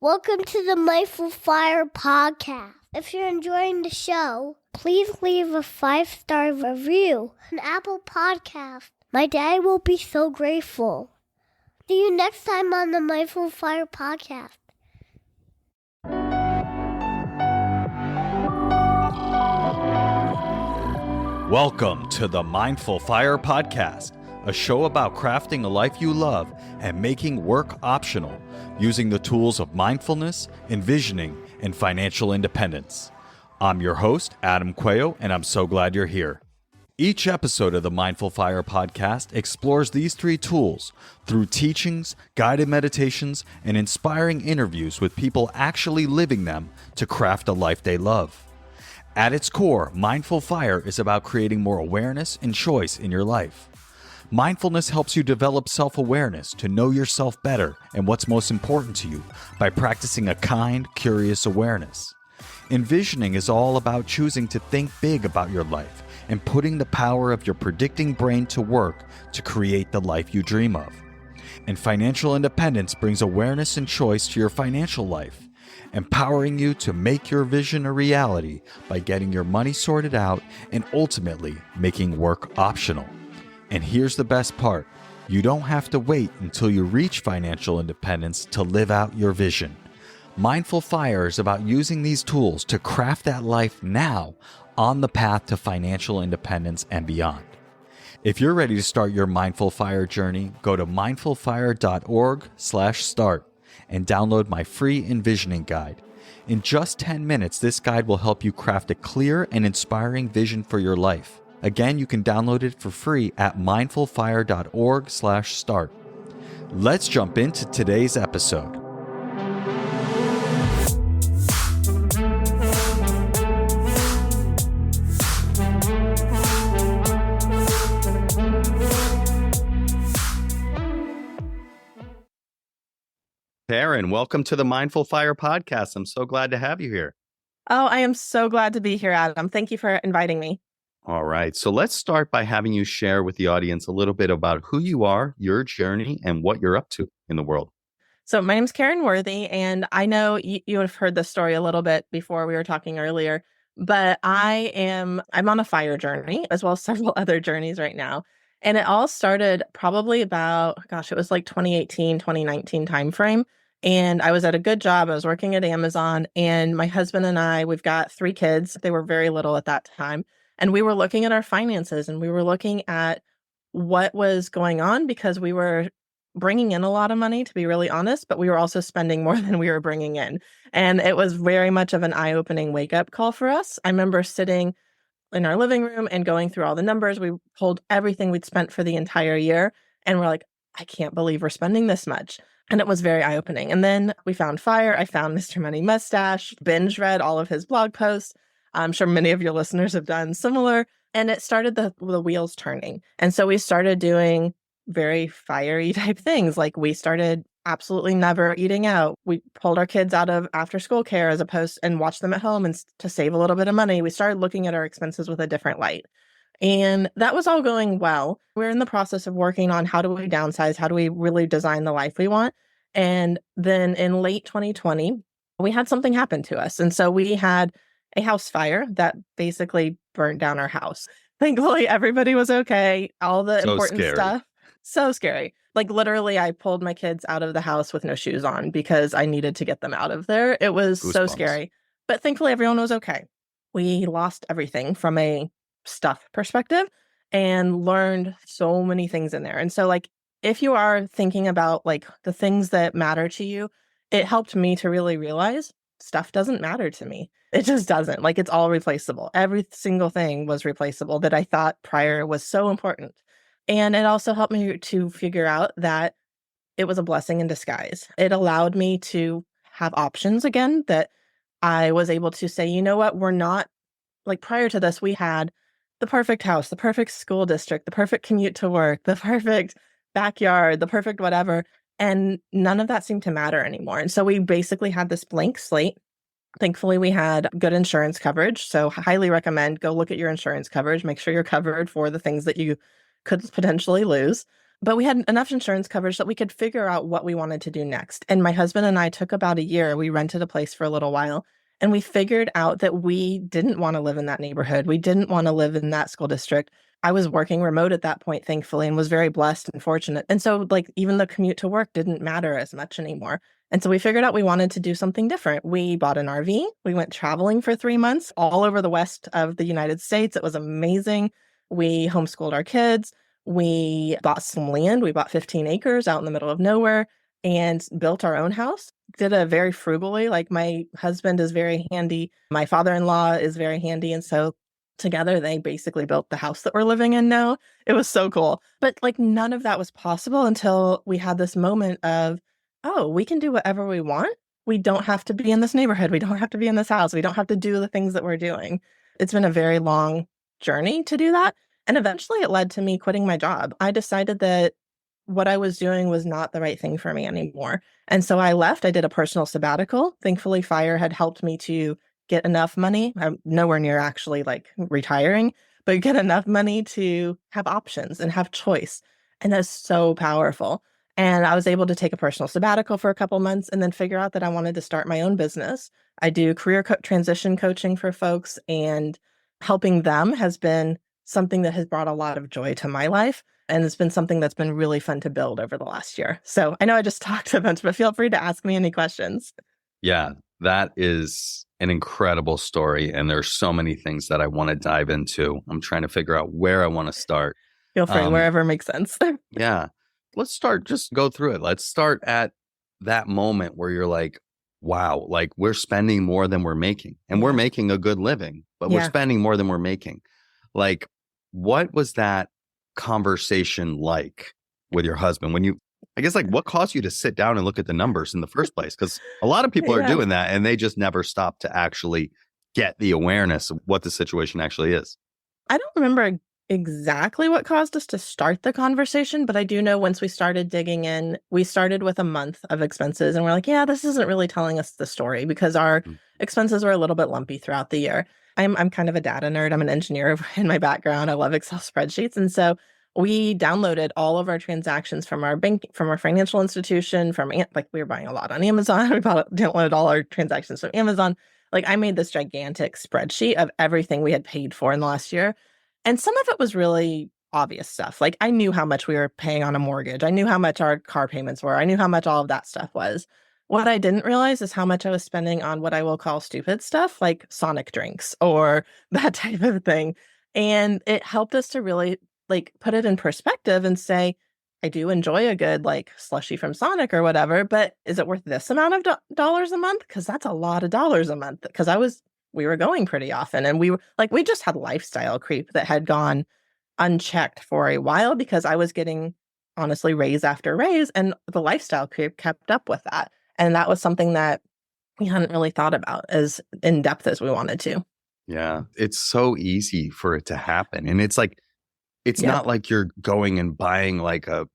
Welcome to the Mindful Fire podcast. If you're enjoying the show, please leave a 5-star review on Apple Podcast. My dad will be so grateful. See you next time on the Mindful Fire podcast. Welcome to the Mindful Fire podcast, a show about crafting a life you love and making work optional, using the tools of mindfulness, envisioning, and financial independence. I'm your host, Adam Coelho, and I'm so glad you're here. Each episode of the Mindful Fire podcast explores these 3 tools through teachings, guided meditations, and inspiring interviews with people actually living them to craft a life they love. At its core, Mindful Fire is about creating more awareness and choice in your life. Mindfulness helps you develop self-awareness to know yourself better and what's most important to you by practicing a kind, curious awareness. Envisioning is all about choosing to think big about your life and putting the power of your predicting brain to work to create the life you dream of. And financial independence brings awareness and choice to your financial life, empowering you to make your vision a reality by getting your money sorted out and ultimately making work optional. And here's the best part. You don't have to wait until you reach financial independence to live out your vision. Mindful Fire is about using these tools to craft that life now on the path to financial independence and beyond. If you're ready to start your Mindful Fire journey, go to mindfulfire.org/start and download my free envisioning guide. In just 10 minutes, this guide will help you craft a clear and inspiring vision for your life. Again, you can download it for free at mindfulfire.org/start. Let's jump into today's episode. Karen, welcome to the Mindful Fire podcast. I'm so glad to have you here. Oh, I am so glad to be here, Adam. Thank you for inviting me. All right. So let's start by having you share with the audience a little bit about who you are, your journey, and what you're up to in the world. So my name's Karen Worthy, and I know you have heard this story a little bit before we were talking earlier, but I'm on a fire journey as well as several other journeys right now. And it all started probably about, it was like 2018, 2019 timeframe. And I was at a good job. I was working at Amazon, and my husband and I, we've got 3 kids. They were very little at that time. And we were looking at our finances, and we were looking at what was going on because we were bringing in a lot of money, to be really honest, but we were also spending more than we were bringing in. And it was very much of an eye-opening wake-up call for us. I remember sitting in our living room and going through all the numbers. We pulled everything we'd spent for the entire year, and we're like, I can't believe we're spending this much. And it was very eye-opening. And then we found fire. I found Mr. Money Mustache, binge read all of his blog posts. I'm sure many of your listeners have done similar. And it started the wheels turning. And so we started doing very fiery type things. Like we started absolutely never eating out. We pulled our kids out of after school care as opposed and watched them at home and to save a little bit of money. We started looking at our expenses with a different light. And that was all going well. We're in the process of working on how do we downsize? How do we really design the life we want? And then in late 2020, we had something happen to us. And so we had a house fire that basically burnt down our house. Thankfully, everybody was okay. All the important stuff. So scary. Like literally, I pulled my kids out of the house with no shoes on because I needed to get them out of there. It was so scary. But thankfully, everyone was okay. We lost everything from a stuff perspective and learned so many things in there. And so like, if you are thinking about like the things that matter to you, it helped me to really realize stuff doesn't matter to me. It just doesn't. Like it's all replaceable. Every single thing was replaceable that I thought prior was so important. And it also helped me to figure out that it was a blessing in disguise. It allowed me to have options again, that I was able to say, you know what, we're not like prior to this, we had the perfect house, the perfect school district, the perfect commute to work, the perfect backyard, the perfect whatever. And none of that seemed to matter anymore. And so we basically had this blank slate. Thankfully, we had good insurance coverage. So highly recommend go look at your insurance coverage. Make sure you're covered for the things that you could potentially lose. But we had enough insurance coverage that we could figure out what we wanted to do next. And my husband and I took about a year. We rented a place for a little while, and we figured out that we didn't want to live in that neighborhood. We didn't want to live in that school district. I was working remote at that point, thankfully, and was very blessed and fortunate. And so like even the commute to work didn't matter as much anymore. And so we figured out we wanted to do something different. We bought an RV. We went traveling for 3 months all over the west of the United States. It was amazing. We homeschooled our kids. We bought some land. We bought 15 acres out in the middle of nowhere and built our own house. Did it very frugally. Like my husband is very handy. My father-in-law is very handy. And so together, they basically built the house that we're living in now. It was so cool. But like none of that was possible until we had this moment of, oh, we can do whatever we want. We don't have to be in this neighborhood. We don't have to be in this house. We don't have to do the things that we're doing. It's been a very long journey to do that. And eventually it led to me quitting my job. I decided that what I was doing was not the right thing for me anymore. And so I left. I did a personal sabbatical. Thankfully, FIRE had helped me to get enough money. I'm nowhere near actually like retiring, but get enough money to have options and have choice. And that's so powerful. And I was able to take a personal sabbatical for a couple months and then figure out that I wanted to start my own business. I do career transition coaching for folks, and helping them has been something that has brought a lot of joy to my life. And it's been something that's been really fun to build over the last year. So I know I just talked a bunch, but feel free to ask me any questions. Yeah, that is an incredible story. And there's so many things that I want to dive into. I'm trying to figure out where I want to start. Feel free, wherever makes sense. Yeah. Let's start, just go through it. Let's start at that moment where you're like, wow, like we're spending more than we're making, and we're making a good living, but we're spending more than we're making. Like, what was that conversation like with your husband when you, I guess, like what caused you to sit down and look at the numbers in the first place? Because a lot of people are doing that and they just never stop to actually get the awareness of what the situation actually is. I don't remember exactly what caused us to start the conversation, but I do know once we started digging in, we started with a month of expenses and we're like, yeah, this isn't really telling us the story, because our expenses were a little bit lumpy throughout the year. I'm kind of a data nerd. I'm an engineer in my background. I love Excel spreadsheets. And so we downloaded all of our transactions from our bank, from our financial institution, from like we were buying a lot on Amazon. We downloaded all our transactions from Amazon. Like I made this gigantic spreadsheet of everything we had paid for in the last year. And some of it was really obvious stuff. Like I knew how much we were paying on a mortgage. I knew how much our car payments were. I knew how much all of that stuff was. What I didn't realize is how much I was spending on what I will call stupid stuff, like Sonic drinks or that type of thing. And it helped us to really like put it in perspective and say, I do enjoy a good like slushie from Sonic or whatever, but is it worth this amount of dollars a month? Because that's a lot of dollars a month. Because we were going pretty often, and we just had lifestyle creep that had gone unchecked for a while because I was getting honestly raise after raise, and the lifestyle creep kept up with that. And that was something that we hadn't really thought about as in depth as we wanted to. Yeah. It's so easy for it to happen. And it's like, it's not like you're going and buying like a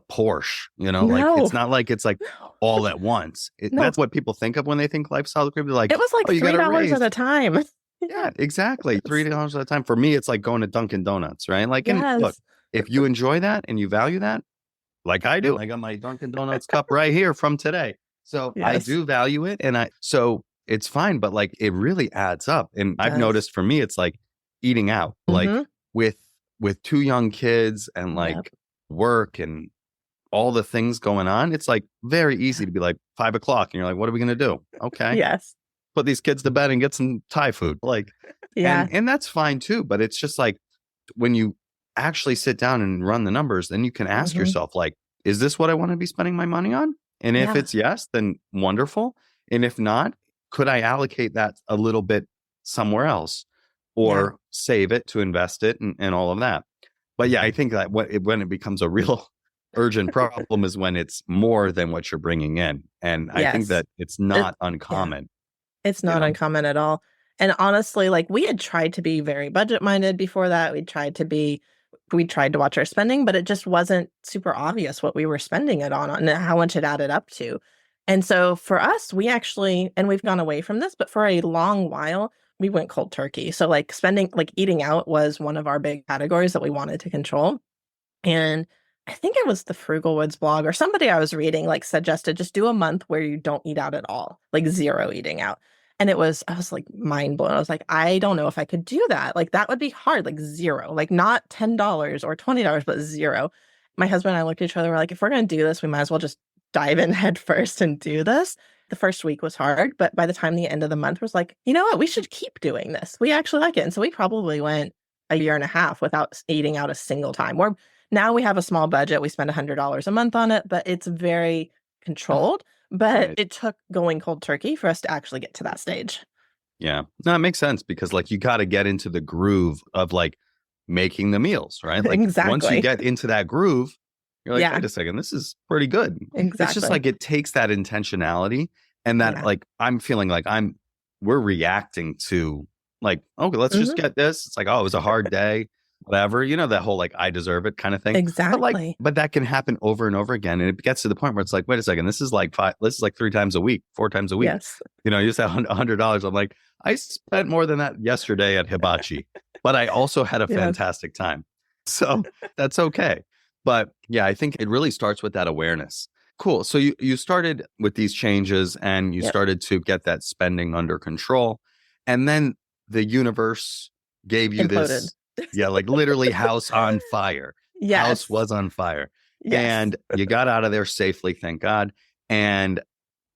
Porsche, you know, like it's not like it's like all at once. That's what people think of when they think lifestyle creep. They're like, it was like $3 at a time. Yeah, exactly. $3 at a time. For me, it's like going to Dunkin' Donuts, right? Like, and look, if you enjoy that and you value that, like I do, I got my Dunkin' Donuts cup right here from today. So I do value it. And so it's fine, but like it really adds up. And I've noticed for me, it's like eating out, like with 2 young kids and like work and all the things going on. It's like very easy to be like 5 o'clock and you're like, what are we going to do? Okay. Yes. Put these kids to bed and get some Thai food. Like, and that's fine too. But it's just like when you actually sit down and run the numbers, then you can ask yourself, like, is this what I want to be spending my money on? And if it's yes, then wonderful. And if not, could I allocate that a little bit somewhere else or save it to invest it and all of that? But yeah, I think that when it becomes a real urgent problem is when it's more than what you're bringing in. And I think that it's not uncommon. It's not uncommon at all. And honestly, like we had tried to be very budget minded before that. We tried to watch our spending, but it just wasn't super obvious what we were spending it on and how much it added up to. And so for us, we actually, and we've gone away from this, but for a long while, we went cold turkey. So like eating out was one of our big categories that we wanted to control. And I think it was the Frugal Woods blog or somebody I was reading like suggested just do a month where you don't eat out at all, like zero eating out. And I was like mind blown. I was like, I don't know if I could do that. Like that would be hard, like zero, like not $10 or $20, but zero. My husband and I looked at each other, we're like, if we're going to do this, we might as well just dive in head first and do this. The first week was hard, but by the time the end of the month was like, you know what, we should keep doing this. We actually like it. And so we probably went a year and a half without eating out a single time. Or now we have a small budget. We spend $100 a month on it, but it's very controlled. But Right. it took going cold turkey for us to actually get to that stage. Yeah. No, it makes sense because like you got to get into the groove of like making the meals, right? Like once Exactly. you get into that groove, you're like, Yeah. wait a second, this is pretty good. It's just Exactly. like it takes that intentionality and that Yeah. like I'm feeling like we're reacting to like, okay, let's just get this. It's like, oh, it was a hard day, whatever. You know, that whole like I deserve it kind of thing. Exactly. But that can happen over and over again. And it gets to the point where it's like, wait a second, this is like 3 times a week, 4 times a week. Yes. You know, you just have $100. I'm like, I spent more than that yesterday at hibachi, but I also had a Yes. fantastic time. So that's okay. But yeah, I think it really starts with that awareness. Cool. So you started with these changes and you Yep. started to get that spending under control. And then the universe gave you this, Imploded. like literally house on fire. Yes. House was on fire. Yes. And you got out of there safely, thank God. And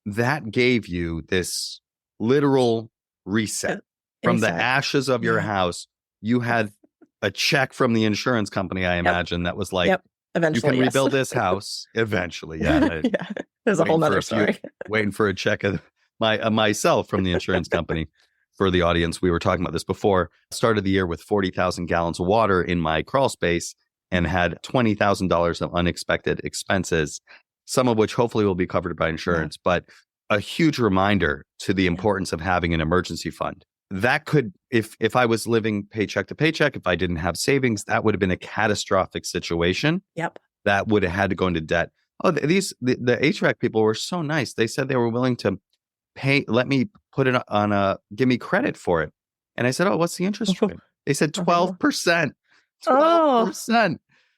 that gave you this literal reset. From the Reset. ashes of your Yeah. house, you had a check from the insurance company, I imagine, that was like, Yep. you Eventually, can yes. rebuild this house eventually. Yeah. Yeah. There's a Waiting whole for nother a few- story. Waiting for a check of myself from the insurance company. For the audience, we were talking about this before. Started the year with 40,000 gallons of water in my crawl space and had $20,000 of unexpected expenses, some of which hopefully will be covered by insurance. But a huge reminder to the importance of having an emergency fund. That could, if I was living paycheck to paycheck, if I didn't have savings, that would have been a catastrophic situation. Yep. That would have had to go into debt. Oh, the HVAC people were so nice. They said they were willing to let me put it on give me credit for it. And I said, oh, what's the interest rate? They said 12%. 12%.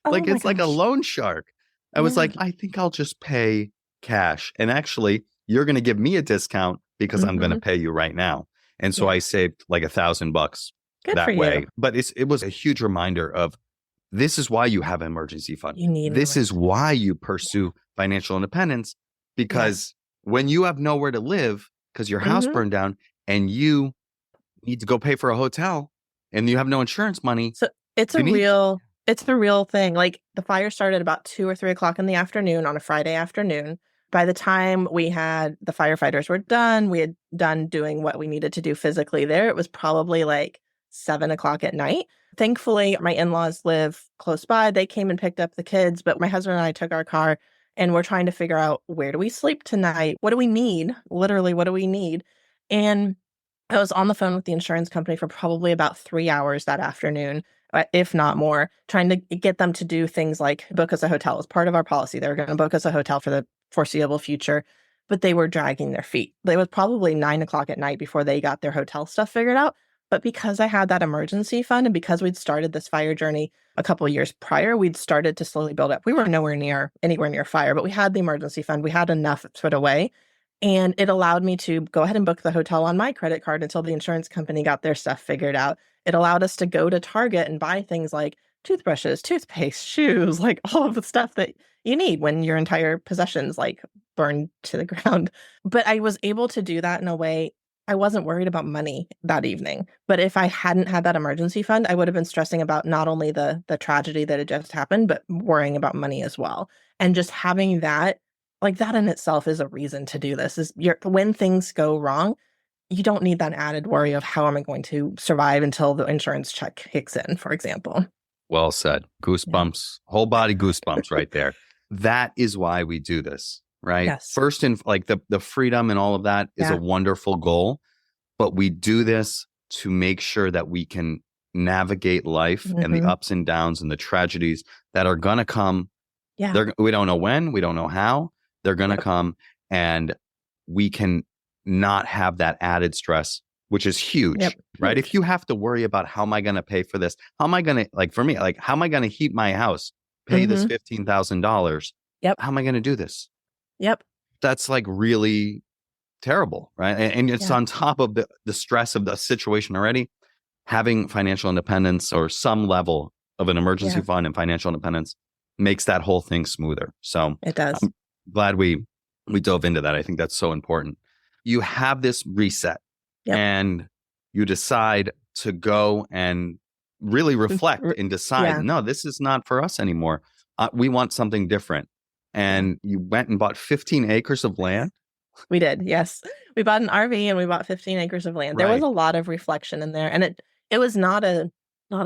Like, it's like a loan shark. I was like, I think I'll just pay cash. And actually, you're going to give me a discount because I'm going to pay you right now. And so I saved like $1,000 Good that for way. you. But it was a huge reminder of this is why you have an emergency fund. You need This is why you pursue financial independence, because when you have nowhere to live because your house burned down and you need to go pay for a hotel and you have no insurance money. So it's the real thing. Like the fire started about 2 or 3 o'clock in the afternoon on a Friday afternoon. By the time the firefighters were done, we had done doing what we needed to do physically there. It was probably like 7 o'clock at night. Thankfully, my in-laws live close by. They came and picked up the kids, but my husband and I took our car and we're trying to figure out, where do we sleep tonight? What do we need? Literally, what do we need? And I was on the phone with the insurance company for probably about 3 hours that afternoon, if not more, trying to get them to do things like book us a hotel as part of our policy. They were going to book us a hotel for the foreseeable future, but they were dragging their feet. It was probably 9 o'clock at night before they got their hotel stuff figured out. But because I had that emergency fund and because we'd started this fire journey a couple of years prior, we'd started to slowly build up. We were anywhere near fire, but we had the emergency fund. We had enough put away. And it allowed me to go ahead and book the hotel on my credit card until the insurance company got their stuff figured out. It allowed us to go to Target and buy things like toothbrushes, toothpaste, shoes, like all of the stuff that you need when your entire possessions like burned to the ground. But I was able to do that in a way. I wasn't worried about money that evening. But if I hadn't had that emergency fund, I would have been stressing about not only the tragedy that had just happened, but worrying about money as well. And just having that, like that in itself is a reason to do this. When things go wrong, you don't need that added worry of how am I going to survive until the insurance check kicks in, for example. Well said. Goosebumps, whole body goosebumps right there. That is why we do this, right? Yes. First, in like the freedom and all of that is a wonderful goal, but we do this to make sure that we can navigate life and the ups and downs and the tragedies that are going to come. Yeah. We don't know when, we don't know how they're going to come, and we can not have that added stress, which is huge, right? If you have to worry about how am I going to pay for this? How am I going to, like for me, like how am I going to heat my house pay this $15,000. Yep. How am I going to do this? Yep. That's like really terrible, right? And it's Yeah. on top of the stress of the situation already. Having financial independence or some level of an emergency fund and financial independence makes that whole thing smoother. So It does. I'm glad we dove into that. I think that's so important. You have this reset and you decide to go and really reflect and decide, no, this is not for us anymore. We want something different. And you went and bought 15 acres of land. We did. Yes. We bought an RV and we bought 15 acres of land. There was a lot of reflection in there, and it was not a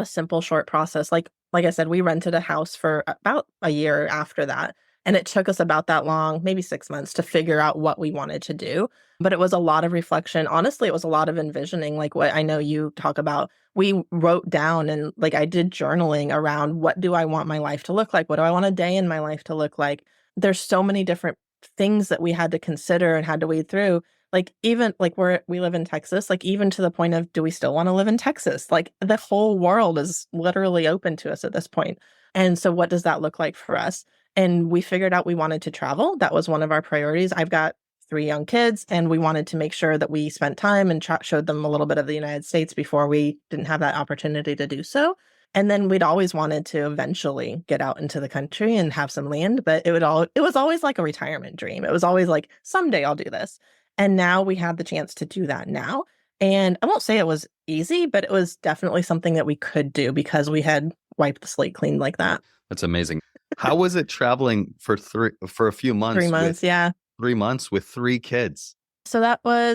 simple short process. Like I said, we rented a house for about a year after that, and it took us about that long, maybe 6 months, to figure out what we wanted to do. But it was a lot of reflection. Honestly, it was a lot of envisioning, like what I know you talk about. We wrote down, and like I did journaling around, what do I want my life to look like? What do I want a day in my life to look like? There's so many different things that we had to consider and had to wade through. Like even like we live in Texas, like even to the point of, do we still want to live in Texas? Like the whole world is literally open to us at this point. And so what does that look like for us? And we figured out we wanted to travel. That was one of our priorities. I've got 3 young kids, and we wanted to make sure that we spent time and showed them a little bit of the United States before we didn't have that opportunity to do so. And then we'd always wanted to eventually get out into the country and have some land, but it was always like a retirement dream. It was always like, someday I'll do this. And now we have the chance to do that now. And I won't say it was easy, but it was definitely something that we could do because we had wiped the slate clean like that. That's amazing. How was it traveling for a few months? 3 months, 3 months with 3 kids. So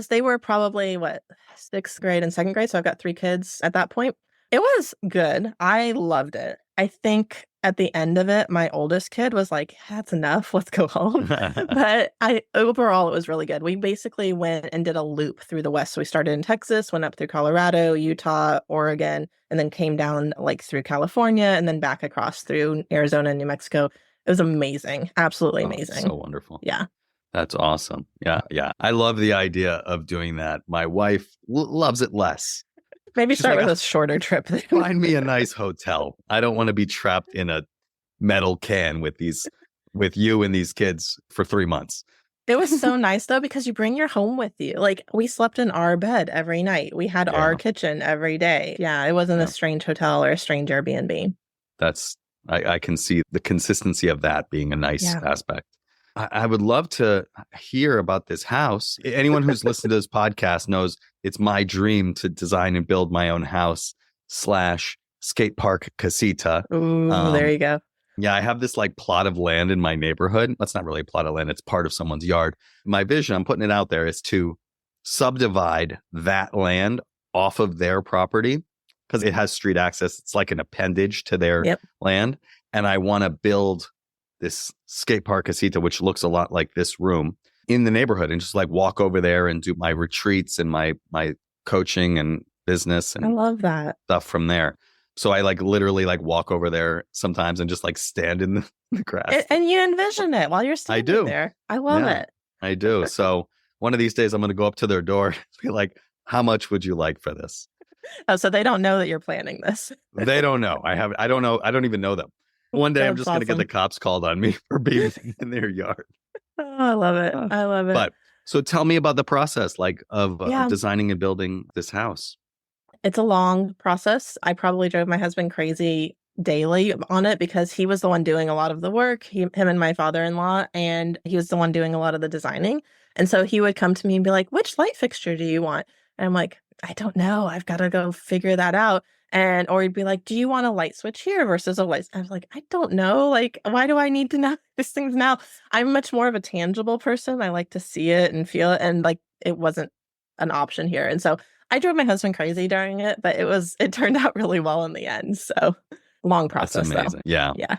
they were probably 6th grade and 2nd grade. So I've got 3 kids at that point. It was good. I loved it. I think at the end of it, my oldest kid was like, that's enough. Let's go home. But overall, it was really good. We basically went and did a loop through the West. So we started in Texas, went up through Colorado, Utah, Oregon, and then came down like through California and then back across through Arizona and New Mexico. It was amazing. Absolutely amazing. So wonderful. Yeah. That's awesome. Yeah. Yeah. I love the idea of doing that. My wife loves it less. Maybe She's start like, with a shorter trip. Find me a nice hotel. I don't want to be trapped in a metal can with you and these kids for 3 months. It was so nice though, because you bring your home with you. Like we slept in our bed every night. We had our kitchen every day. Yeah. It wasn't a strange hotel or a strange Airbnb. I can see the consistency of that being a nice aspect. I would love to hear about this house. Anyone who's listened to this podcast knows it's my dream to design and build my own house / skate park casita. Ooh, there you go. Yeah, I have this like plot of land in my neighborhood. That's not really a plot of land. It's part of someone's yard. My vision, I'm putting it out there, is to subdivide that land off of their property because it has street access. It's like an appendage to their land. And I want to build this skate park casita, which looks a lot like this room, in the neighborhood, and just like walk over there and do my retreats and my coaching and business and I love that stuff from there. So I like literally like walk over there sometimes and just like stand in the grass. And you envision it while you're standing there. I love it. I do. So one of these days I'm going to go up to their door and be like, how much would you like for this? Oh, so they don't know that you're planning this. They don't know. I don't know. I don't even know them. One day I'm just going to get the cops called on me for being in their yard. Oh, I love it. I love it. But so tell me about the process of designing and building this house. It's a long process. I probably drove my husband crazy daily on it because he was the one doing a lot of the work, him and my father-in-law, and he was the one doing a lot of the designing. And so he would come to me and be like, which light fixture do you want? And I'm like, I don't know. I've got to go figure that out. Or he'd be like, do you want a light switch here versus a light? I was like, I don't know. Like, why do I need to know these things now? I'm much more of a tangible person. I like to see it and feel it. And like, it wasn't an option here. And so I drove my husband crazy during it, but it turned out really well in the end. So long process. That's amazing. Though. Yeah. Yeah.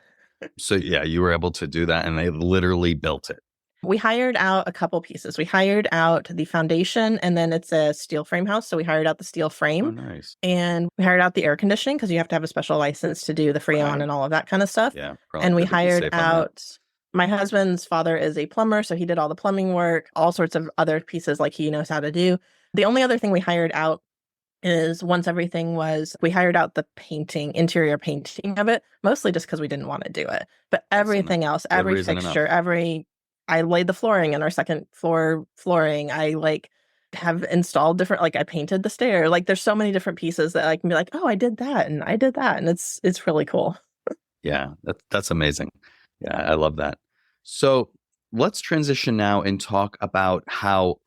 So yeah, you were able to do that and they literally built it. We hired out a couple pieces. We hired out the foundation, and then it's a steel frame house. So we hired out the steel frame. Oh, nice. And we hired out the air conditioning because you have to have a special license to do the freon and all of that kind of stuff. Yeah. And we hired out, my husband's father is a plumber, so he did all the plumbing work, all sorts of other pieces like he knows how to do. The only other thing we hired out is once everything was, we hired out the interior painting of it, mostly just because we didn't want to do it. But everything else, Good every reason fixture, enough. I laid the flooring in our second floor flooring. I like have installed different, like I painted the stair. Like there's so many different pieces that I can be like, oh, I did that and I did that. And it's really cool. Yeah, that's amazing. Yeah, I love that. So let's transition now and talk about how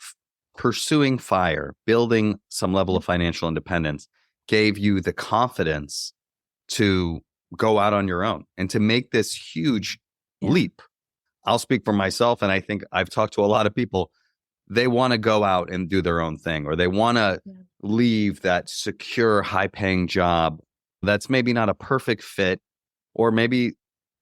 pursuing fire, building some level of financial independence, gave you the confidence to go out on your own and to make this huge leap. I'll speak for myself, and I think I've talked to a lot of people. They want to go out and do their own thing, or they want to leave that secure, high-paying job that's maybe not a perfect fit, or maybe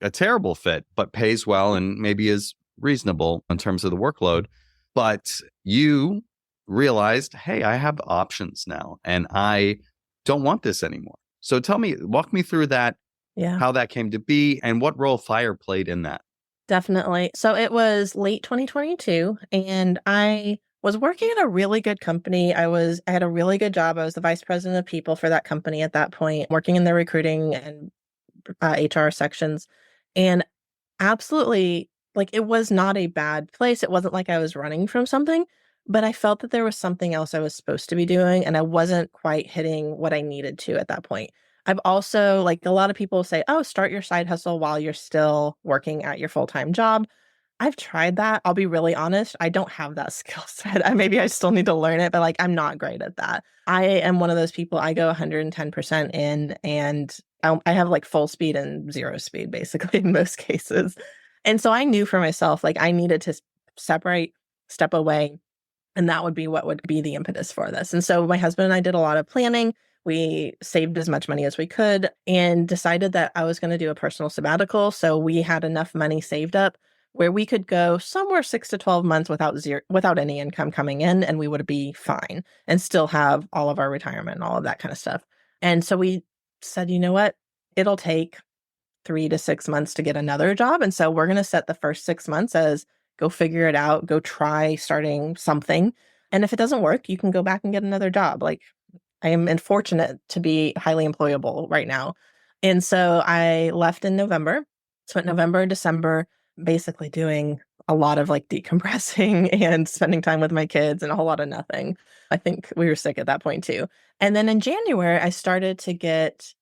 a terrible fit, but pays well and maybe is reasonable in terms of the workload. But you realized, hey, I have options now and I don't want this anymore. So walk me through that, how that came to be and what role fire played in that. Definitely. So it was late 2022 and I was working at a really good company. I had a really good job. I was the vice president of people for that company at that point, working in the recruiting and HR sections. And absolutely, like it was not a bad place. It wasn't like I was running from something, but I felt that there was something else I was supposed to be doing and I wasn't quite hitting what I needed to at that point. I've also, like a lot of people say, oh, start your side hustle while you're still working at your full-time job. I've tried that. I'll be really honest. I don't have that skill set. Maybe I still need to learn it, but like I'm not great at that. I am one of those people, I go 110% in and I have like full speed and zero speed basically in most cases. And so I knew for myself, like I needed to separate, step away, and that would be what would be the impetus for this. And so my husband and I did a lot of planning. We saved as much money as we could and decided that I was going to do a personal sabbatical. So we had enough money saved up where we could go somewhere 6 to 12 months without any income coming in, and we would be fine and still have all of our retirement and all of that kind of stuff. And so we said, you know what? It'll take 3 to 6 months to get another job. And so we're going to set the first 6 months as go figure it out, go try starting something. And if it doesn't work, you can go back and get another job. Like I am fortunate to be highly employable right now. And so I left in November. Spent November, December, basically doing a lot of like decompressing and spending time with my kids and a whole lot of nothing. I think we were sick at that point too. And then in January, I started to get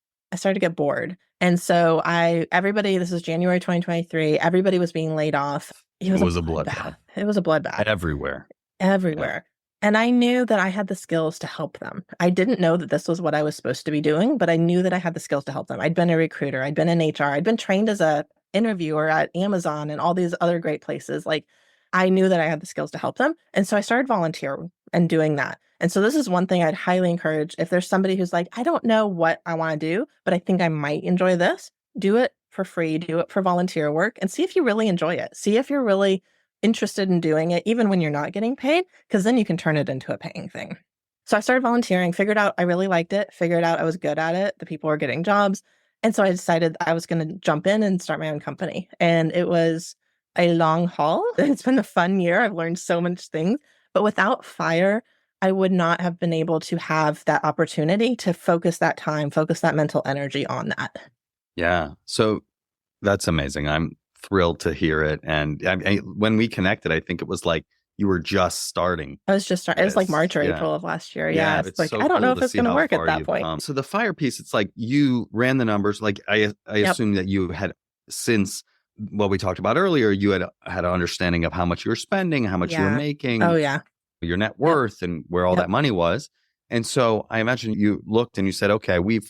bored. And so this is January 2023, everybody was being laid off. It was a bloodbath. It was a bloodbath. Everywhere. Yeah. And I knew that I had the skills to help them. I didn't know that this was what I was supposed to be doing, but I knew that I had the skills to help them. I'd been a recruiter. I'd been in HR. I'd been trained as a interviewer at Amazon and all these other great places. Like I knew that I had the skills to help them. And so I started volunteering and doing that. And so this is one thing I'd highly encourage. If there's somebody who's like, I don't know what I want to do, but I think I might enjoy this, do it for free, do it for volunteer work and see if you really enjoy it. See if you're really interested in doing it, even when you're not getting paid, because then you can turn it into a paying thing. So I started volunteering, figured out I really liked it, figured out I was good at it. The people were getting jobs. And so I decided I was going to jump in and start my own company. And it was a long haul. It's been a fun year. I've learned so much things. But without fire, I would not have been able to have that opportunity to focus that time, focus that mental energy on that. Yeah. So that's amazing. I'm thrilled to hear it. And when we connected, I think it was like you were just starting. I was just starting. It was like March or April of last year. Yeah. It's like, so I don't know if it's going to work at that point. So the fire piece, it's like you ran the numbers. Like I assume that you had, since what we talked about earlier, you had an understanding of how much you were spending, how much you were making. Oh, yeah. Your net worth and where all that money was. And so I imagine you looked and you said, okay, we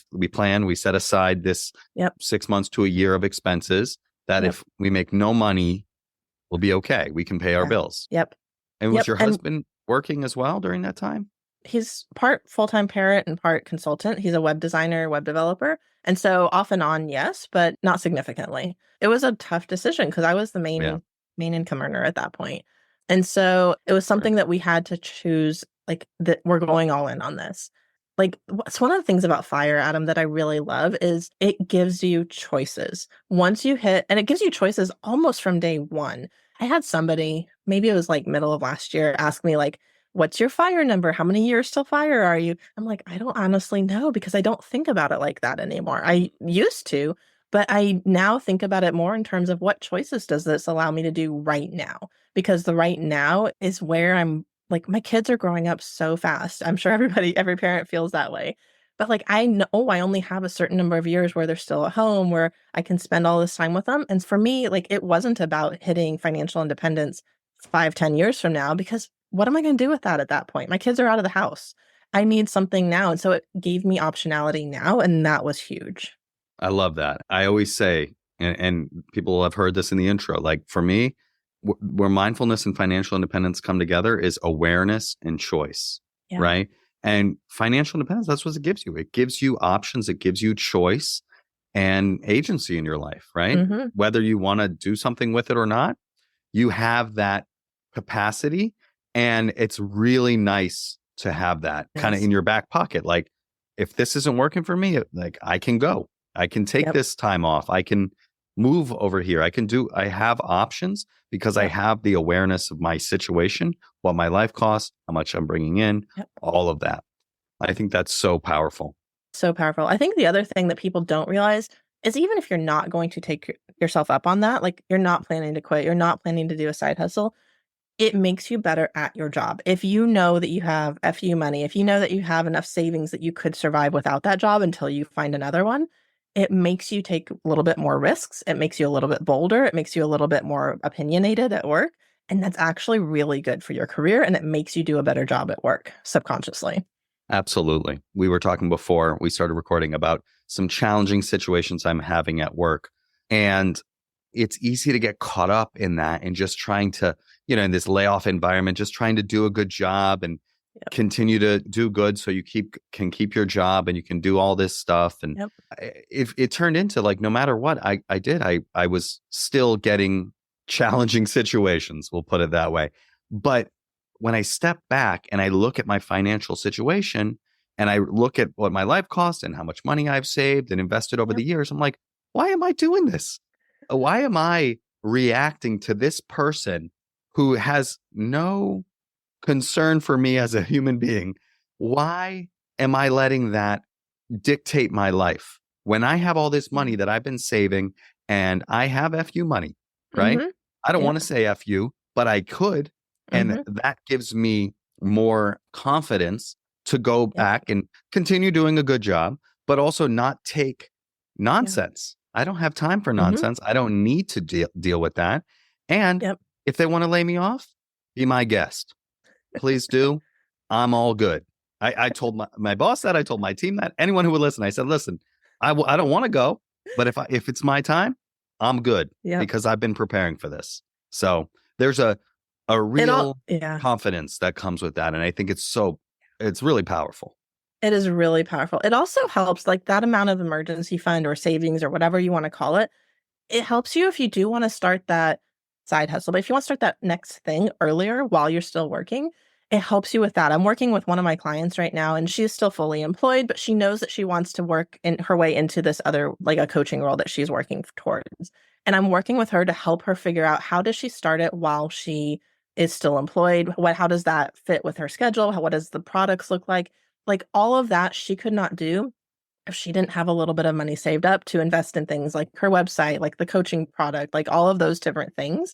set aside this 6 months to a year of expenses that if we make no money, we'll be okay. We can pay our bills. Yep. And was your husband working as well during that time? He's part full-time parent and part consultant. He's a web designer, web developer. And so off and on, yes, but not significantly. It was a tough decision because I was the main income earner at that point. And so it was something that we had to choose, like that we're going all in on this. Like it's one of the things about fire, Adam, that I really love is it gives you choices. Once you hit, and it gives you choices almost from day one. I had somebody, maybe it was like middle of last year, ask me like, what's your fire number? How many years till fire are you? I'm like, I don't honestly know because I don't think about it like that anymore. I used to, but I now think about it more in terms of what choices does this allow me to do right now? Because the right now is where I'm like, my kids are growing up so fast. I'm sure every parent feels that way. But like, I know I only have a certain number of years where they're still at home, where I can spend all this time with them. And for me, like, it wasn't about hitting financial independence 5, 10 years from now, because what am I going to do with that at that point? My kids are out of the house. I need something now. And so it gave me optionality now. And that was huge. I love that. I always say, and people have heard this in the intro, like for me, where mindfulness and financial independence come together is awareness and choice, Yeah. right? And financial independence, that's what it gives you. It gives you options, it gives you choice and agency in your life, right? Mhm. Whether you want to do something with it or not, you have that capacity. And it's really nice to have that kind of Yes. in your back pocket. Like, if this isn't working for me, like I can go. I can take Yep. this time off. I can move over here. I have options because I Yep. have the awareness of my situation, what my life costs, how much I'm bringing in, Yep. all of that. I think that's so powerful. So powerful. I think the other thing that people don't realize is even if you're not going to take yourself up on that, like you're not planning to quit, you're not planning to do a side hustle, it makes you better at your job. If you know that you have FU money, if you know that you have enough savings that you could survive without that job until you find another one, it makes you take a little bit more risks. It makes you a little bit bolder. It makes you a little bit more opinionated at work. And that's actually really good for your career. And it makes you do a better job at work subconsciously. Absolutely. We were talking before we started recording about some challenging situations I'm having at work. And it's easy to get caught up in that and just trying to, in this layoff environment, just trying to do a good job and Yep. continue to do good so you can keep your job and you can do all this stuff. And Yep. if it turned into like, no matter what I did, I was still getting challenging situations, we'll put it that way. But when I step back and I look at my financial situation and I look at what my life cost and how much money I've saved and invested over Yep. the years, I'm like, why am I doing this? Why am I reacting to this person who has no concern for me as a human being? Why am I letting that dictate my life when I have all this money that I've been saving and I have FU money, right? Mhm. I don't Yep. want to say FU, but I could. And Mhm. that gives me more confidence to go Yep. back and continue doing a good job, but also not take nonsense. I don't have time for Mhm. nonsense. I don't need to deal with that. And Yep. if they want to lay me off, be my guest. Please do. I'm all good. I told my boss that. I told my team that. Anyone who would listen, I said, listen, I don't want to go, but if it's my time, I'm good Yep. because I've been preparing for this. So there's a It all, real yeah. confidence that comes with that. And I think it's really powerful. It is really powerful. It also helps, like that amount of emergency fund or savings or whatever you want to call it. It helps you if you do want to start that side hustle. But if you want to start that next thing earlier while you're still working, it helps you with that. I'm working with one of my clients right now, and she's still fully employed, but she knows that she wants to work in her way into this other, like a coaching role that she's working towards. And I'm working with her to help her figure out how does she start it while she is still employed? How does that fit with her schedule? What does the products look like? Like all of that she could not do if she didn't have a little bit of money saved up to invest in things like her website, like the coaching product, like all of those different things.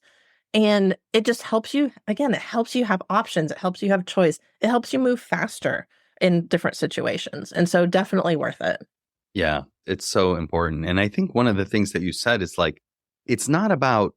And it just helps you, again, it helps you have options. It helps you have choice. It helps you move faster in different situations. And so definitely worth it. Yeah, it's so important. And I think one of the things that you said is like, it's not about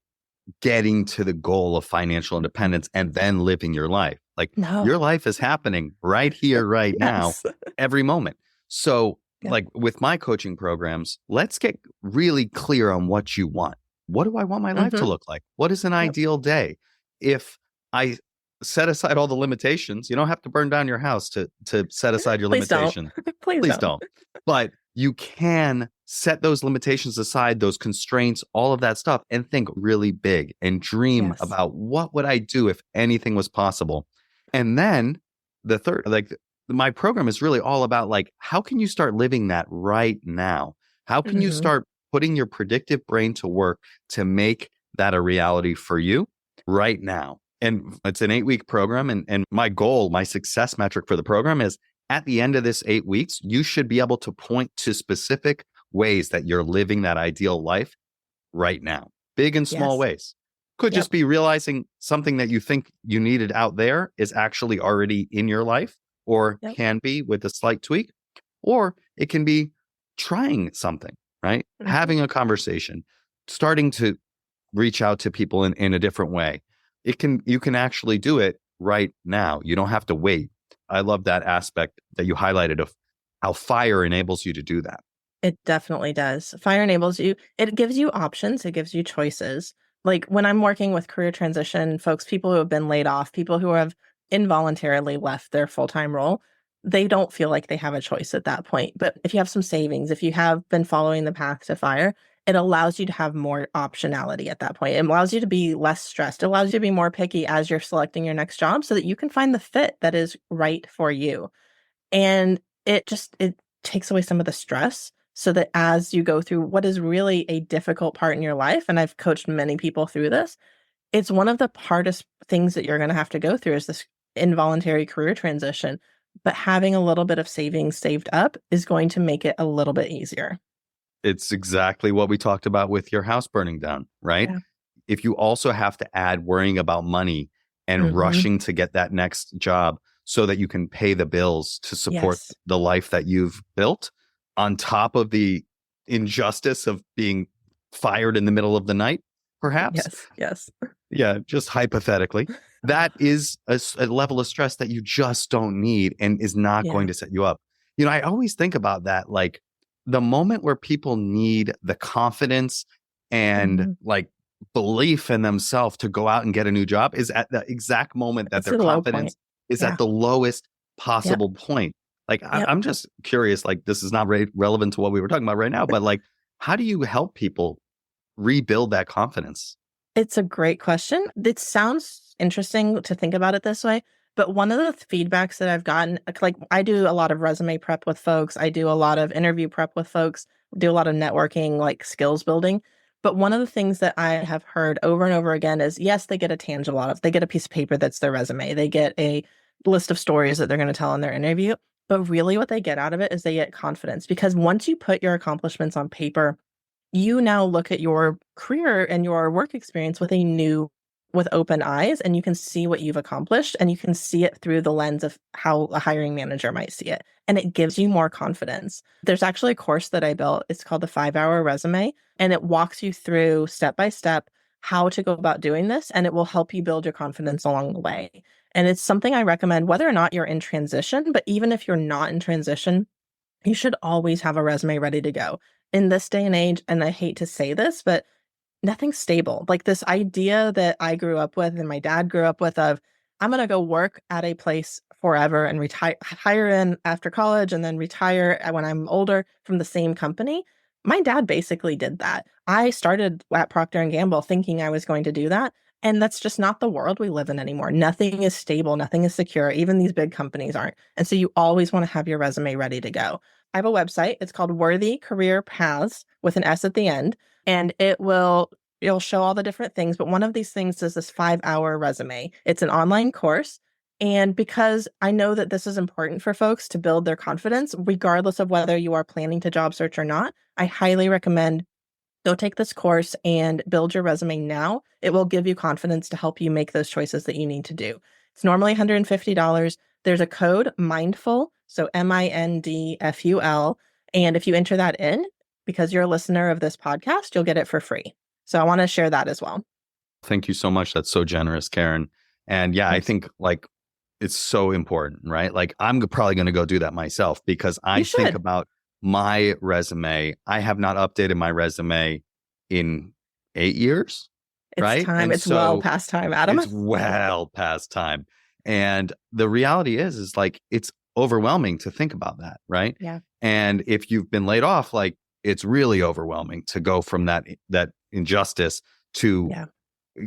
getting to the goal of financial independence and then living your life. Like No. your life is happening right here, right now, Yes. every moment. So Yeah. like with my coaching programs, let's get really clear on what you want. What do I want my life to Mhm. look like? What is an Yep. ideal day? If I set aside all the limitations, you don't have to burn down your house to set aside your Please don't. limitation. Please Please don't. don't. But you can set those limitations aside, those constraints, all of that stuff, and think really big and dream Yes. about what would I do if anything was possible. And then the third, like my program is really all about like, how can you start living that right now? How can you Mhm. start putting your predictive brain to work to make that a reality for you right now? And it's an 8-week program. And my goal, my success metric for the program is at the end of this 8 weeks, you should be able to point to specific ways that you're living that ideal life right now, big and small Yes. ways. Could Yep. just be realizing something that you think you needed out there is actually already in your life, or Yep. can be with a slight tweak, or it can be trying something, right? Mhm. Having a conversation, starting to reach out to people in a different way. You can actually do it right now. You don't have to wait. I love that aspect that you highlighted of how fire enables you to do that. It definitely does. Fire enables you. It gives you options. It gives you choices. Like when I'm working with career transition folks, people who have been laid off, people who have involuntarily left their full-time role, they don't feel like they have a choice at that point. But if you have some savings, if you have been following the path to fire, it allows you to have more optionality at that point. It allows you to be less stressed. It allows you to be more picky as you're selecting your next job so that you can find the fit that is right for you. And it takes away some of the stress so that as you go through what is really a difficult part in your life, and I've coached many people through this, it's one of the hardest things that you're going to have to go through is this involuntary career transition. But having a little bit of savings saved up is going to make it a little bit easier. It's exactly what we talked about with your house burning down, right? Yeah. If you also have to add worrying about money and Mhm. rushing to get that next job so that you can pay the bills to support Yes. the life that you've built, on top of the injustice of being fired in the middle of the night, perhaps. Yes. Yes. Yeah, just hypothetically, that is a level of stress that you just don't need and is not going Yeah. to set you up. I always think about that, like the moment where people need the confidence and Mhm. like belief in themselves to go out and get a new job is at the exact moment that It's their the low confidence point. is Yeah. at the lowest Yep. possible point. Like, Yep. I'm just curious, like, this is not relevant to what we were talking about right now, but like, how do you help people rebuild that confidence? It's a great question. It sounds interesting to think about it this way, but one of the feedbacks that I've gotten, like I do a lot of resume prep with folks, I do a lot of interview prep with folks, do a lot of networking, like skills building. But one of the things that I have heard over and over again is yes, they get a tangible out of, they get a piece of paper that's their resume, they get a list of stories that they're going to tell in their interview. But really, what they get out of it is they get confidence because once you put your accomplishments on paper, you now look at your career and your work experience with open eyes, and you can see what you've accomplished and you can see it through the lens of how a hiring manager might see it. And it gives you more confidence. There's actually a course that I built. It's called the 5-Hour Resume, and it walks you through step by step how to go about doing this, and it will help you build your confidence along the way. And it's something I recommend whether or not you're in transition, but even if you're not in transition, you should always have a resume ready to go. In this day and age, and I hate to say this, but nothing's stable. Like this idea that I grew up with and my dad grew up with of I'm going to go work at a place forever and retire, hire in after college and then retire when I'm older from the same company. My dad basically did that. I started at Procter and Gamble thinking I was going to do that. And that's just not the world we live in anymore. Nothing is stable. Nothing is secure. Even these big companies aren't. And so you always want to have your resume ready to go. I have a website. It's called Worthy Career Paths with an S at the end. And it'll show all the different things. But one of these things is this 5-hour resume. It's an online course. And because I know that this is important for folks to build their confidence, regardless of whether you are planning to job search or not, I highly recommend go take this course and build your resume now. It will give you confidence to help you make those choices that you need to do. It's normally $150. There's a code MINDFUL, so MINDFUL. And if you enter that in, because you're a listener of this podcast, you'll get it for free. So I want to share that as well. Thank you so much. That's so generous, Karen. And yeah, I think like it's so important, right? Like I'm probably going to go do that myself because I think about my resume. I have not updated my resume in 8 years, It's right? time. And It's well past time, Adam. It's well past time. And the reality is like it's overwhelming to think about that, right? Yeah. And if you've been laid off, like it's really overwhelming to go from that injustice to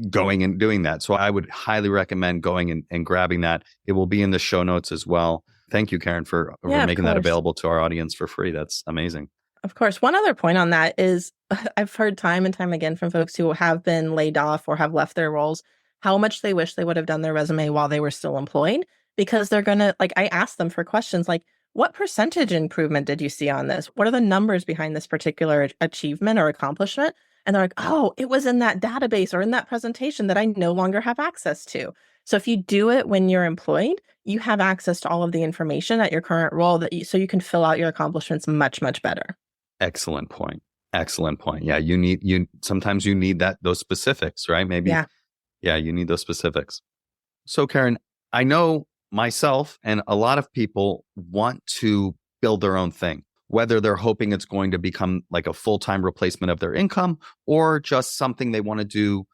going and doing that. So I would highly recommend going and grabbing that. It will be in the show notes as well. Thank you, Karen, for making that available to our audience for free. That's amazing. Of course. One other point on that is I've heard time and time again from folks who have been laid off or have left their roles. how much they wish they would have done their resume while they were still employed, because they're going to, like, I asked them for questions like, what percentage improvement did you see on this? What are the numbers behind this particular achievement or accomplishment? And they're like, oh, it was in that database or in that presentation that I no longer have access to. So if you do it when you're employed, you have access to all of the information at your current role so you can fill out your accomplishments much, much better. Excellent point. Excellent point. Yeah, sometimes you need those specifics, right? Maybe. Yeah, you need those specifics. So Karen, I know myself and a lot of people want to build their own thing, whether they're hoping it's going to become like a full-time replacement of their income or just something they want to do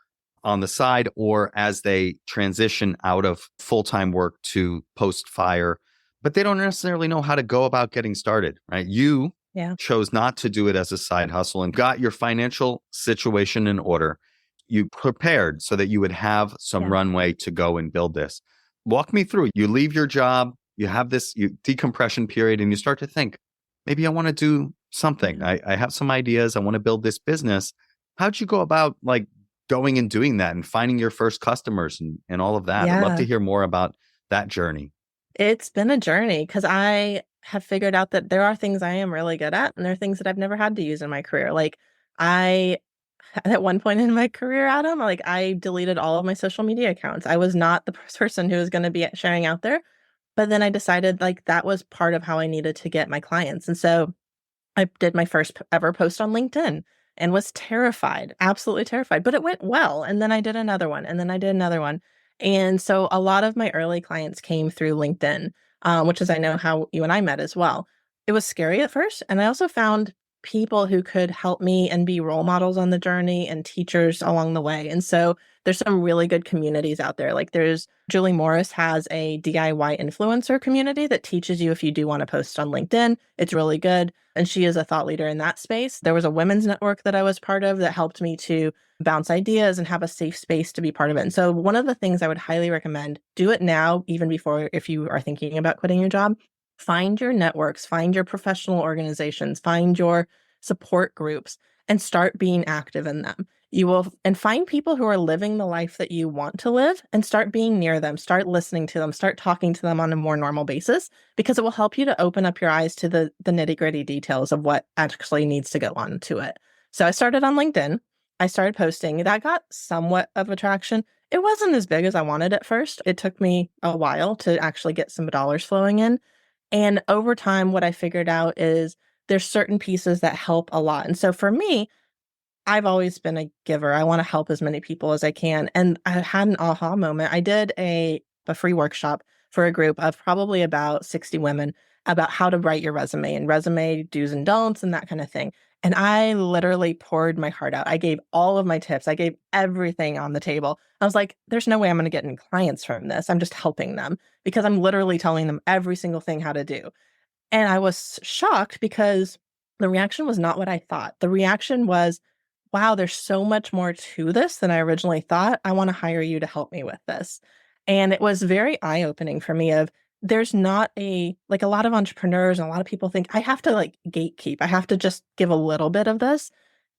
on the side, or as they transition out of full-time work to post-fire, but they don't necessarily know how to go about getting started, right? You chose not to do it as a side hustle and got your financial situation in order. You prepared so that you would have some runway to go and build this. Walk me through. You leave your job, you have this decompression period, and you start to think, maybe I want to do something. I have some ideas. I want to build this business. How'd you go about like going and doing that and finding your first customers and all of that? I'd love to hear more about that journey. It's been a journey because I have figured out that there are things I am really good at, and there are things that I've never had to use in my career. Like at one point in my career, Adam, like I deleted all of my social media accounts. I was not the person who was going to be sharing out there. But then I decided like that was part of how I needed to get my clients. And so I did my first ever post on LinkedIn and was terrified, absolutely terrified, but it went well. And then I did another one, and then I did another one. And so a lot of my early clients came through LinkedIn, which is, I know, how you and I met as well. It was scary at first. And I also found people who could help me and be role models on the journey and teachers along the way. And so there's some really good communities out there. Like Julie Morris has a DIY influencer community that teaches you if you do want to post on LinkedIn. It's really good. And she is a thought leader in that space. There was a women's network that I was part of that helped me to bounce ideas and have a safe space to be part of it. And so one of the things I would highly recommend, do it now, even before, if you are thinking about quitting your job, find your networks, find your professional organizations, find your support groups, and start being active in them. And find people who are living the life that you want to live and start being near them, start listening to them, start talking to them on a more normal basis, because it will help you to open up your eyes to the nitty-gritty details of what actually needs to go on to it. So I started on LinkedIn. I started posting. That got somewhat of attraction. It wasn't as big as I wanted at first. It took me a while to actually get some dollars flowing in. And over time, what I figured out is there's certain pieces that help a lot. And so for me, I've always been a giver. I want to help as many people as I can. And I had an aha moment. I did a free workshop for a group of probably about 60 women about how to write your resume and resume do's and don'ts and that kind of thing. And I literally poured my heart out. I gave all of my tips. I gave everything on the table. I was like, there's no way I'm going to get any clients from this. I'm just helping them because I'm literally telling them every single thing how to do. And I was shocked because the reaction was not what I thought. The reaction was, wow, there's so much more to this than I originally thought. I want to hire you to help me with this. And it was very eye-opening for me of there's not a lot of entrepreneurs and a lot of people think I have to like gatekeep. I have to just give a little bit of this.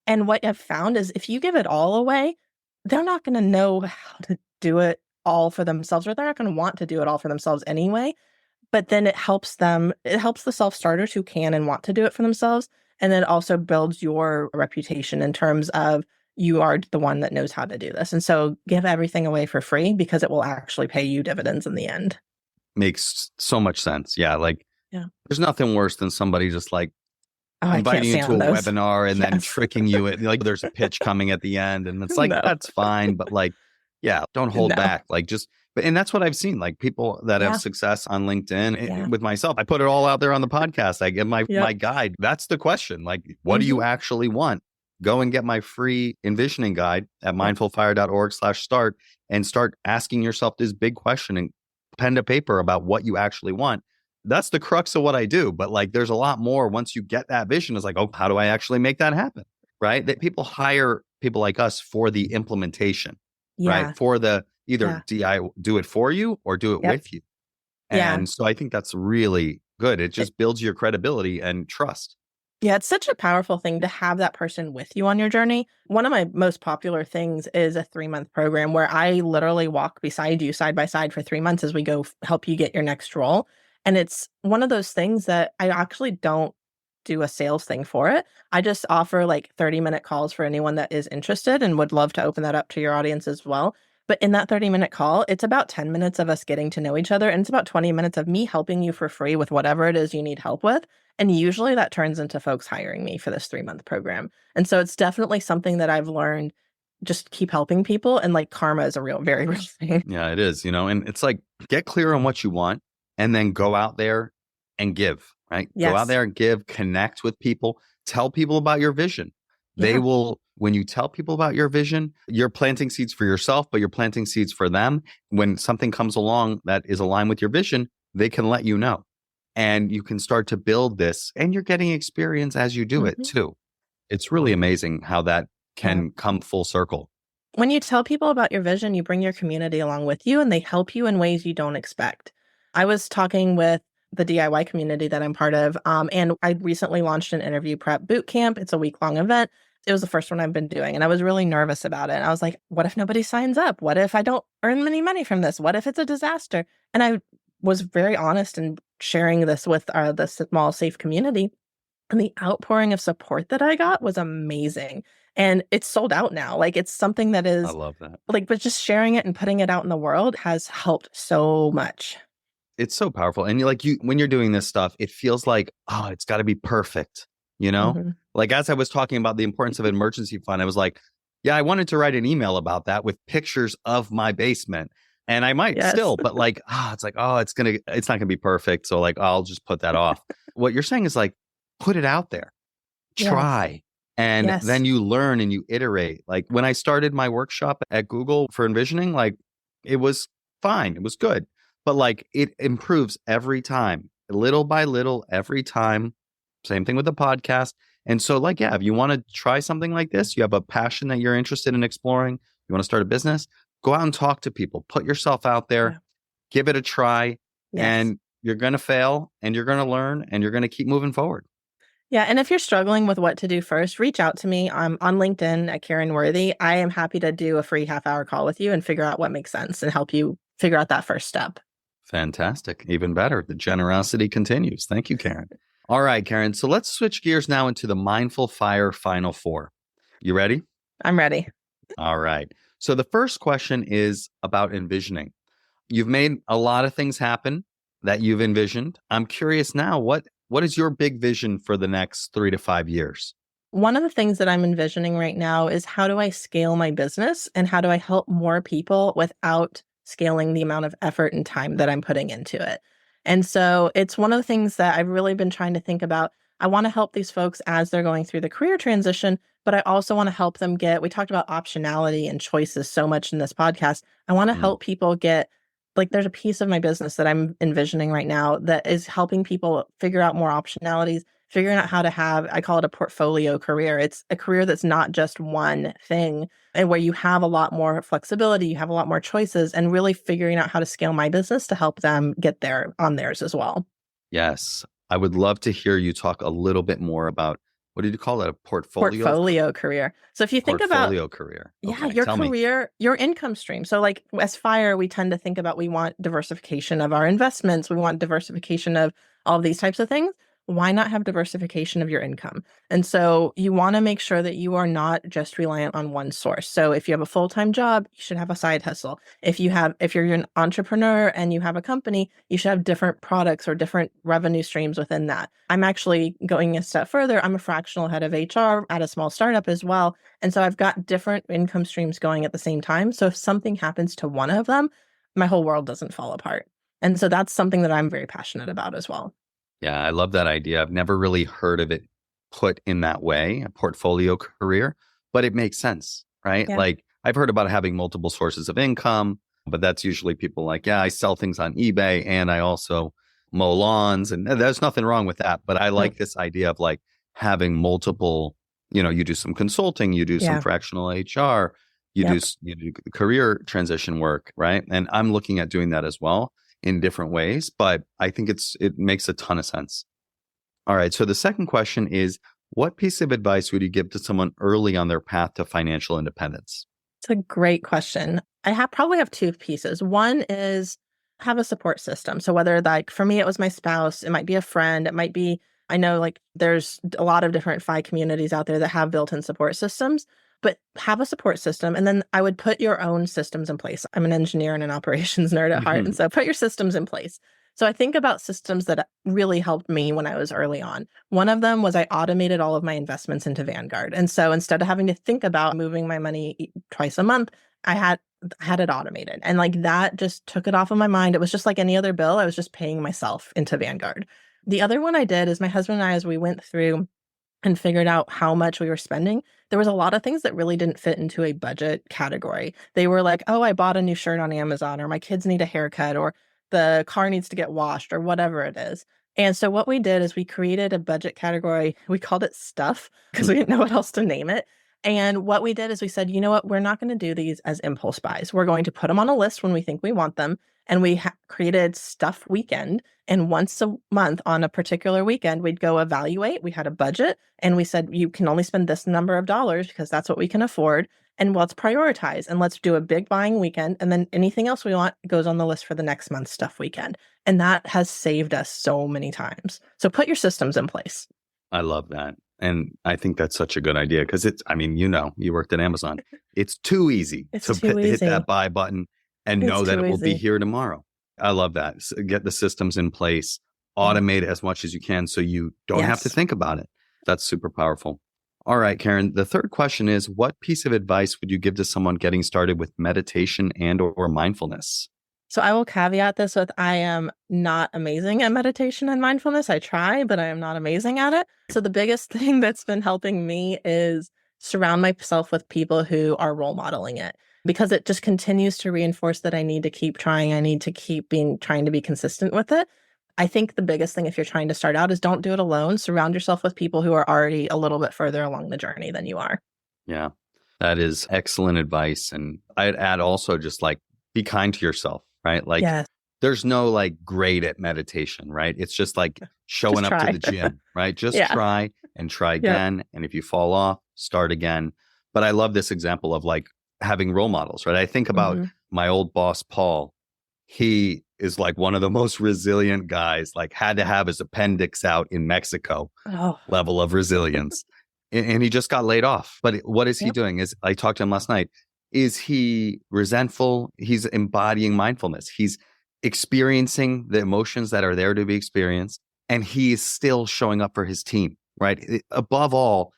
And what I've found is if you give it all away, they're not going to know how to do it all for themselves, or they're not going to want to do it all for themselves anyway. But then it helps the self-starters who can and want to do it for themselves. And then it also builds your reputation in terms of you are the one that knows how to do this. And so give everything away for free because it will actually pay you dividends in the end. Makes so much sense. Yeah. There's nothing worse than somebody just like inviting you to a webinar and then tricking you at like there's a pitch coming at the end. And it's like, that's fine. But like, don't hold back. Like and that's what I've seen, like people that have success on LinkedIn with myself. I put it all out there on the podcast. I give my guide. That's the question. Like, what do you actually want? Go and get my free envisioning guide at mindfulfire.org/start and start asking yourself this big question and pen to paper about what you actually want. That's the crux of what I do. But like, there's a lot more once you get that vision. It's like, oh, how do I actually make that happen? Right. That people hire people like us for the implementation, right? For the either do it for you or do it with you. And so I think that's really good. It just builds your credibility and trust. Yeah, it's such a powerful thing to have that person with you on your journey. One of my most popular things is a 3-month program where I literally walk beside you side by side for 3 months as we go help you get your next role. And it's one of those things that I actually don't do a sales thing for it. I just offer like 30-minute calls for anyone that is interested and would love to open that up to your audience as well. But in that 30-minute call, it's about 10 minutes of us getting to know each other. And it's about 20 minutes of me helping you for free with whatever it is you need help with. And usually that turns into folks hiring me for this 3-month program. And so it's definitely something that I've learned, just keep helping people. And like karma is a very real thing. Yeah, it is, and it's like get clear on what you want and then go out there and give, right? Yes. Go out there and give, connect with people, tell people about your vision. They Yeah. will, when you tell people about your vision, you're planting seeds for yourself, but you're planting seeds for them. When something comes along that is aligned with your vision, they can let you know. And you can start to build this and you're getting experience as you do it too. It's really amazing how that can come full circle. When you tell people about your vision, you bring your community along with you and they help you in ways you don't expect. I was talking with the DIY community that I'm part of, and I recently launched an interview prep boot camp. It's a week-long event. It was the first one I've been doing, and I was really nervous about it. And I was like, what if nobody signs up? What if I don't earn any money from this? What if it's a disaster? And I was very honest in sharing this with the small, safe community. And the outpouring of support that I got was amazing. And it's sold out now. Like it's something that I is love that. like, but just sharing it and putting it out in the world has helped so much. It's so powerful. And when you're doing this stuff, it feels like, oh, it's got to be perfect, Mhm. Like as I was talking about the importance of an emergency fund, I was like, yeah, I wanted to write an email about that with pictures of my basement. And I might Yes. still, but like, it's like, it's not gonna be perfect. So like, I'll just put that off. What you're saying is like, put it out there, Yes. try. And Yes. then you learn and you iterate. Like when I started my workshop at Google for envisioning, like it was fine. It was good. But like it improves every time, little by little, every time. Same thing with the podcast. And so like, yeah, if you want to try something like this, you have a passion that you're interested in exploring, you want to start a business, go out and talk to people, put yourself out there, Yeah. give it a try, Yes. and you're going to fail and you're going to learn and you're going to keep moving forward. Yeah. And if you're struggling with what to do first, reach out to me. I'm on LinkedIn at Karen Worthy. I am happy to do a free half-hour call with you and figure out what makes sense and help you figure out that first step. Fantastic. Even better. The generosity continues. Thank you, Karen. All right, Karen. So let's switch gears now into the Mindful Fire Final Four. You ready? I'm ready. All right. So the first question is about envisioning. You've made a lot of things happen that you've envisioned. I'm curious now, what is your big vision for the next 3 to 5 years? One of the things that I'm envisioning right now is how do I scale my business and how do I help more people without scaling the amount of effort and time that I'm putting into it. And so it's one of the things that I've really been trying to think about. I want to help these folks as they're going through the career transition, but I also want to help them we talked about optionality and choices so much in this podcast. I want to help people get, like, there's a piece of my business that I'm envisioning right now that is helping people figure out more optionalities, figuring out how to have, I call it a portfolio career. It's a career that's not just one thing and where you have a lot more flexibility, you have a lot more choices, and really figuring out how to scale my business to help them get there on theirs as well. Yes. I would love to hear you talk a little bit more about, what did you call it? A Portfolio career. So if you think about portfolio career. yeah, Okay, your tell me. career, your income stream. So like as FIRE, we tend to think about we want diversification of our investments. We want diversification of all of these types of things. Why not have diversification of your income? And so you want to make sure that you are not just reliant on one source. So if you have a full-time job, you should have a side hustle. If you're an entrepreneur and you have a company, you should have different products or different revenue streams within that. I'm actually going a step further. I'm a fractional head of HR at a small startup as well. And so I've got different income streams going at the same time. So if something happens to one of them, my whole world doesn't fall apart. And so that's something that I'm very passionate about as well. Yeah, I love that idea. I've never really heard of it put in that way, a portfolio career, but it makes sense, right? Yeah. Like I've heard about having multiple sources of income, but that's usually people like, yeah, I sell things on eBay and I also mow lawns, and there's nothing wrong with that. But I like this idea of like having multiple, you do some consulting, you do some fractional HR, you do career transition work, right? And I'm looking at doing that as well in different ways, but I think it makes a ton of sense. All right. So the second question is, what piece of advice would you give to someone early on their path to financial independence? It's a great question. Probably have two pieces. One is have a support system. So whether like for me, it was my spouse, it might be a friend, it might be, I know like there's a lot of different FI communities out there that have built-in support systems, but have a support system. And then I would put your own systems in place. I'm an engineer and an operations nerd at heart. And so put your systems in place. So I think about systems that really helped me when I was early on. One of them was I automated all of my investments into Vanguard. And so instead of having to think about moving my money twice a month, I had it automated. And like that just took it off of my mind. It was just like any other bill. I was just paying myself into Vanguard. The other one I did is my husband and I, as we went through and figured out how much we were spending, there was a lot of things that really didn't fit into a budget category. They were like, oh, I bought a new shirt on Amazon, or my kids need a haircut, or the car needs to get washed, or whatever it is. And so what we did is we created a budget category. We called it stuff because we didn't know what else to name it. And what we did is we said, you know what, we're not going to do these as impulse buys. We're going to put them on a list when we think we want them. And we created stuff weekend. And once a month on a particular weekend, we'd go evaluate. We had a budget and we said, you can only spend this number of dollars because that's what we can afford. And let's prioritize and let's do a big buying weekend. And then anything else we want goes on the list for the next month's stuff weekend. And that has saved us so many times. So put your systems in place. I love that. And I think that's such a good idea because you worked at Amazon. It's too easy hit that buy button and know that it will be here tomorrow. I love that. So get the systems in place, automate it as much as you can so you don't have to think about it. That's super powerful. All right, Karen, the third question is, what piece of advice would you give to someone getting started with meditation and or mindfulness? So I will caveat this with I am not amazing at meditation and mindfulness. I try, but I am not amazing at it. So the biggest thing that's been helping me is surround myself with people who are role modeling it, because it just continues to reinforce that I need to keep trying. I need to keep trying to be consistent with it. I think the biggest thing if you're trying to start out is don't do it alone. Surround yourself with people who are already a little bit further along the journey than you are. Yeah, that is excellent advice. And I'd add also just like be kind to yourself, right? Like there's no like grade at meditation, right? It's just like showing up to the gym, right? Just try and try again. And if you fall off, start again. But I love this example of like having role models, right? I think about my old boss, Paul. He is like one of the most resilient guys, like had to have his appendix out in Mexico level of resilience. And he just got laid off. But what is he doing? Is I talked to him last night. Is he resentful? He's embodying mindfulness. He's experiencing the emotions that are there to be experienced. And he is still showing up for his team, right? Above all,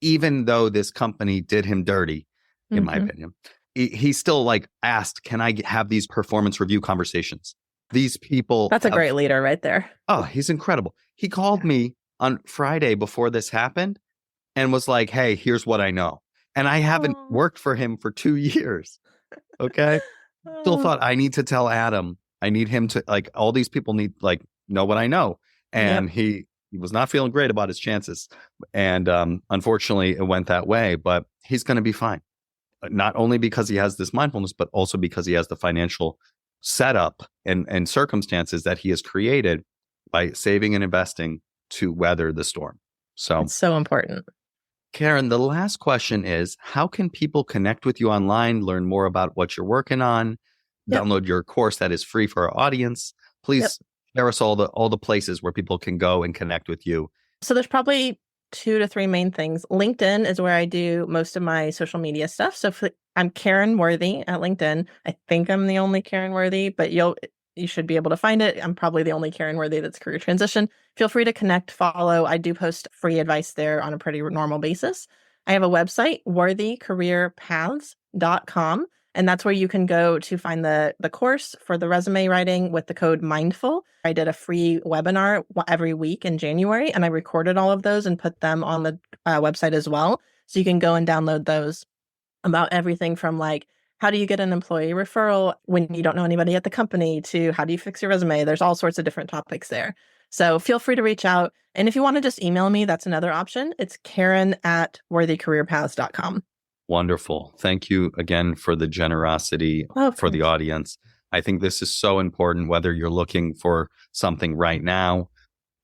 even though this company did him dirty, in my opinion, he still like asked, can I have these performance review conversations? These people. That's a great leader right there. Oh, he's incredible. He called me on Friday before this happened and was like, hey, here's what I know. And I haven't worked for him for 2 years. Okay. Still thought I need to tell Adam, I need him to like, all these people need like know what I know. And he was not feeling great about his chances. And unfortunately it went that way, but he's going to be fine. Not only because he has this mindfulness, but also because he has the financial setup and circumstances that he has created by saving and investing to weather the storm. So it's so important. Karen, the last question is, how can people connect with you online, learn more about what you're working on, download your course that is free for our audience? Please share us all the places where people can go and connect with you. So there's probably 2 to 3 main things. LinkedIn is where I do most of my social media stuff. So I'm Karen Worthy at LinkedIn. I think I'm the only Karen Worthy, but you should be able to find it. I'm probably the only Karen Worthy that's career transition. Feel free to connect, follow. I do post free advice there on a pretty normal basis. I have a website, worthycareerpaths.com. And that's where you can go to find the course for the resume writing with the code MINDFUL. I did a free webinar every week in January, and I recorded all of those and put them on the website as well. So you can go and download those about everything from like, how do you get an employee referral when you don't know anybody at the company to how do you fix your resume? There's all sorts of different topics there. So feel free to reach out. And if you want to just email me, that's another option. It's Karen@worthycareerpaths.com. Wonderful. Thank you again for the generosity for the audience. I think this is so important, whether you're looking for something right now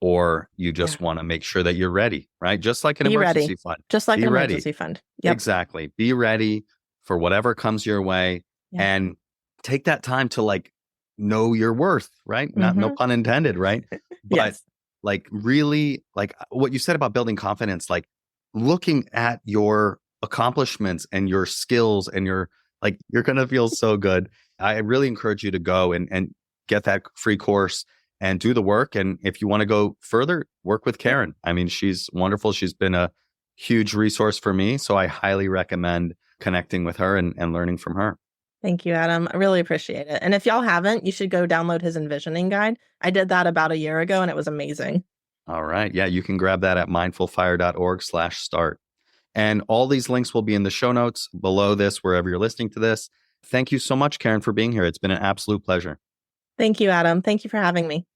or you just want to make sure that you're ready, right? Just like an Be emergency ready. fund. Just like Be an ready. emergency fund. Yep. Exactly. Be ready for whatever comes your way and take that time to like know your worth, right? Not no pun intended, right? But Yes. like really like what you said about building confidence, like looking at your accomplishments and your skills and your like you're going to feel so good. I really encourage you to go and get that free course and do the work. And if you want to go further, work with Karen. I mean, she's wonderful. She's been a huge resource for me. So I highly recommend connecting with her and learning from her. Thank you, Adam. I really appreciate it. And if y'all haven't, you should go download his envisioning guide. I did that about a year ago and it was amazing. All right. Yeah, you can grab that at mindfulfire.org/start. And all these links will be in the show notes below this, wherever you're listening to this. Thank you so much, Karen, for being here. It's been an absolute pleasure. Thank you, Adam. Thank you for having me.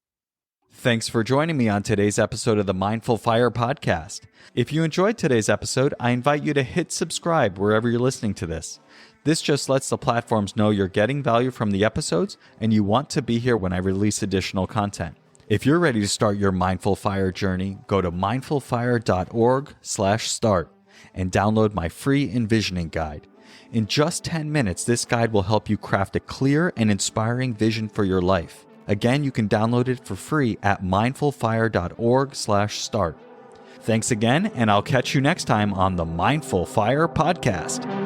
Thanks for joining me on today's episode of the Mindful Fire podcast. If you enjoyed today's episode, I invite you to hit subscribe wherever you're listening to this. This just lets the platforms know you're getting value from the episodes and you want to be here when I release additional content. If you're ready to start your Mindful Fire journey, go to mindfulfire.org/start and download my free envisioning guide. In just 10 minutes, this guide will help you craft a clear and inspiring vision for your life. Again, you can download it for free at mindfulfire.org/start. Thanks again, and I'll catch you next time on the Mindful Fire podcast.